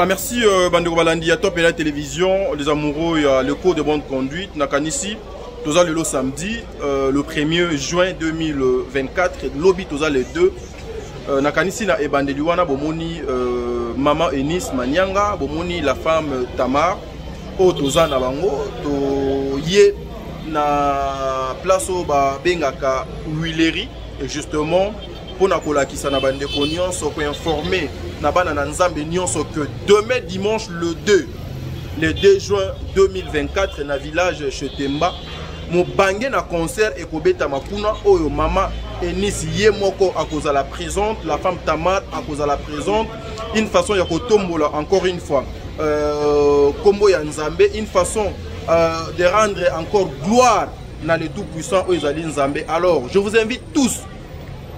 Voilà, merci Bandeko Balandi, à Top et la télévision, les amoureux, le cours de bonne conduite, Nakanisi, Toza le samedi, le 1er juin 2024, lobby Toza les deux, Nakanisi na Ebandeliwana, Bomoni, Maman Enis Manyanga, Bomoni la femme Tamar, O Toza na Bango, to Ye na place au Bengaka Huileri, et justement, pour Nakola qui s'en a bandé nyonso pour informer Nabana Nanzambe nyonso que demain dimanche le 2 juin 2024 na village Chetemba mo bangé na concert et kobeta makuna oyo mama Enis ye moko à cause de la présente, la femme Tamar à cause de la présente, une façon ya kotombola encore une fois kombo ya Nzambe, une façon de rendre encore gloire dans le tout puissant Oyezali Nzambe. Alors je vous invite tous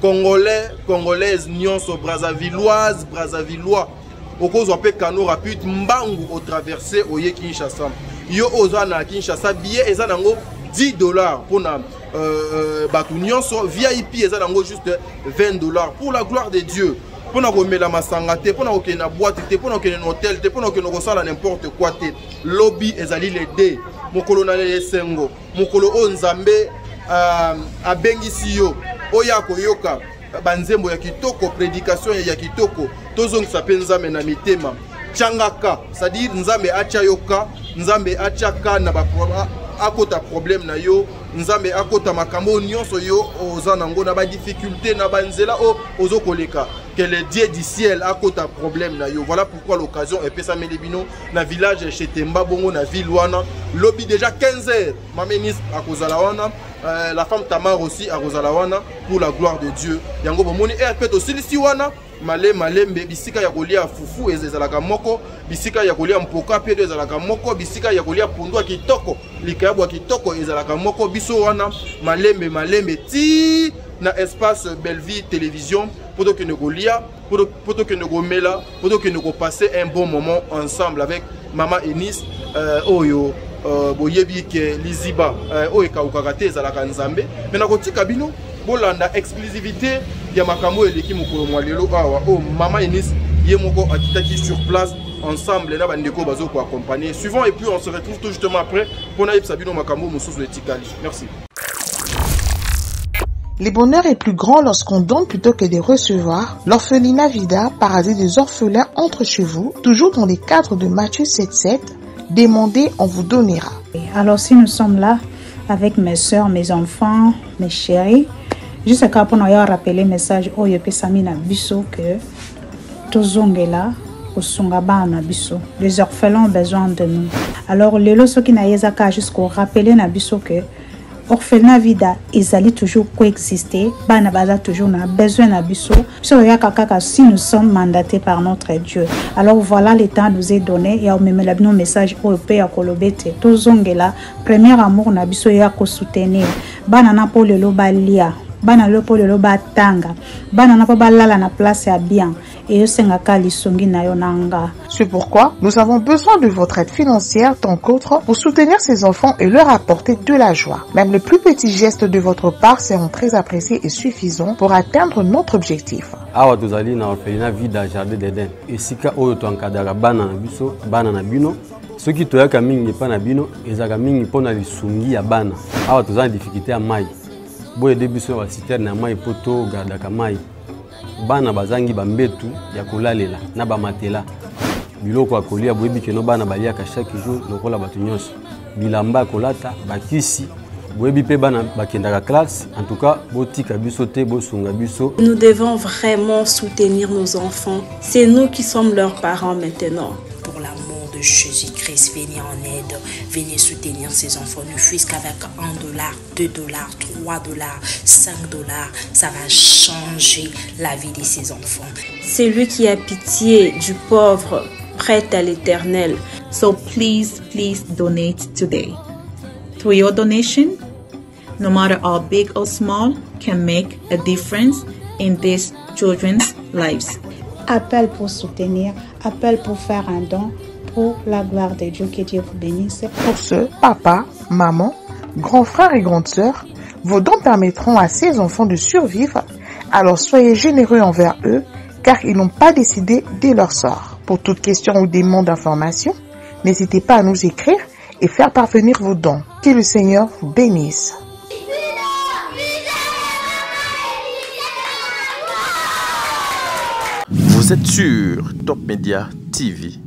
Congolais, Congolaises, nyonso, Brazzavilloises, Brazzavillois, au cause on peut cano rapide, mbangu au traversé au ye Kinshasa. Yo ozana Kinshasa, billet ezanango $10 pour na batu nyonso, VIP ezanango juste $20 pour la gloire de Dieu. Pour na komela masangate, pour na okena boîte, pour na okena hôtel, pour na okena kosala n'importe quoi te. Lobby ezali les deux. Mokolo na le sengo, mokolo o Nzambe abengisi yo. Oya koyoka banzembo ya kitoko, prédication ya kitoko, tozongisa pe Nzambe na mitema changaka, c'est-à-dire Nzambe acha yoka, Nzambe achaka na ba akota problème na yo, Nzambe akota makambo nyonso yo ozanango na ba difficulté na banzela o ozokoleka, que le Dieu du ciel akota problème na yo. Voilà pourquoi l'occasion est pesa melebino na village chez Temba bongo na ville wana lobby déjà 15h mamenis akozala wana. La femme Tamar aussi à Rosalawana pour la gloire de Dieu. Yango bomoni RP to silisi wana malembe bisika ya kolia fufu ezalaka moko, bisika ya kolia mpoka pe ezalaka moko, bisika ya kolia pundwa kitoko likayabwa kitoko ezalaka moko, biso wana malembe ti na espace Belleville télévision pour que nous golia pour que nous gomela pour que nous passer un bon moment ensemble avec maman Enis oyo boyebi ke liziba oyo kaukakate ezalaka Nzambe mais na kotika bino bolanda exclusivité ya makambo eleki mokolo mwa lelo awa o mama Enis ye moko akitaki sur place ensemble na bandeko bazo ko accompagner suivant et puis on se retrouve tout justement après pour na yebisa bino makambo mosusu etikali. Merci. Le bonheur est plus grand lorsqu'on donne plutôt que de recevoir. L'orphelinat Vida, paradis des orphelins, entre chez vous, toujours dans les cadres de Matthieu 7:7. Demandez, on vous donnera. Alors si nous sommes là avec mes soeurs, mes enfants, mes chéris, juste pour nous rappeler le message oh yo pesami na biso que tozongela osungaba na biso. Les orphelins ont besoin de nous. Alors lelo soki na yezaka jusqu'au rappeler na biso que orphelinat Vida ezali toujours coexister, bana baza toujours na besoin na biso. Si nous sommes mandatés par notre Dieu. Alors voilà, le temps nous est donné et on met nos messages au pays à Kolobete. Tozongela, premier amour na biso ya ko soutenir. Bana na po lelo balia, bana lo po lelo batanga, bana na po balala na place ya bien. C'est pourquoi nous avons besoin de votre aide financière tant qu'autre pour soutenir ces enfants et leur apporter de la joie. Même les plus petits gestes de votre part seront très appréciés et suffisants pour atteindre notre objectif. Awa tozali na orphelinat Vida Jardin d'Eden. Esika oyo to encadra bana na biso, bana na bino. Soki toyaka mingi pa na bino, ezaka mingi pona lisungi ya bana. Awa tozali difficulté ya mai. Boye de biso ba citerne ya mai poto gardaka mai. Bana bazangi bambetu ya kolalela na bamatela biloko akolia boyebi keno bana baliaka chaque jour lokola batu nyonso bilamba kolata bakisi boyebi pe bana bakendaka classe. En tout cas botika biso te bosunga biso. Nous devons vraiment soutenir nos enfants. C'est nous qui sommes leurs parents maintenant. Pour l'amour de Jésus-Christ, venez en aide, venez soutenir ces enfants, ne fût-ce qu'avec $1, $2, $3, $5, ça va changer la vie de ces enfants. C'est lui qui a pitié du pauvre, prête à l'éternel. So please donate today. Through your donation, no matter how big or small, can make a difference in these children's lives. Appel pour soutenir, appel pour faire un don pour la gloire de Dieu. Que Dieu vous bénisse. Pour ce, papa, maman, grands frères et grandes sœurs, vos dons permettront à ces enfants de survivre. Alors soyez généreux envers eux, car ils n'ont pas décidé de leur sort. Pour toute question ou demande d'information, n'hésitez pas à nous écrire et faire parvenir vos dons. Que le Seigneur vous bénisse. Vous êtes sur Top Media TV.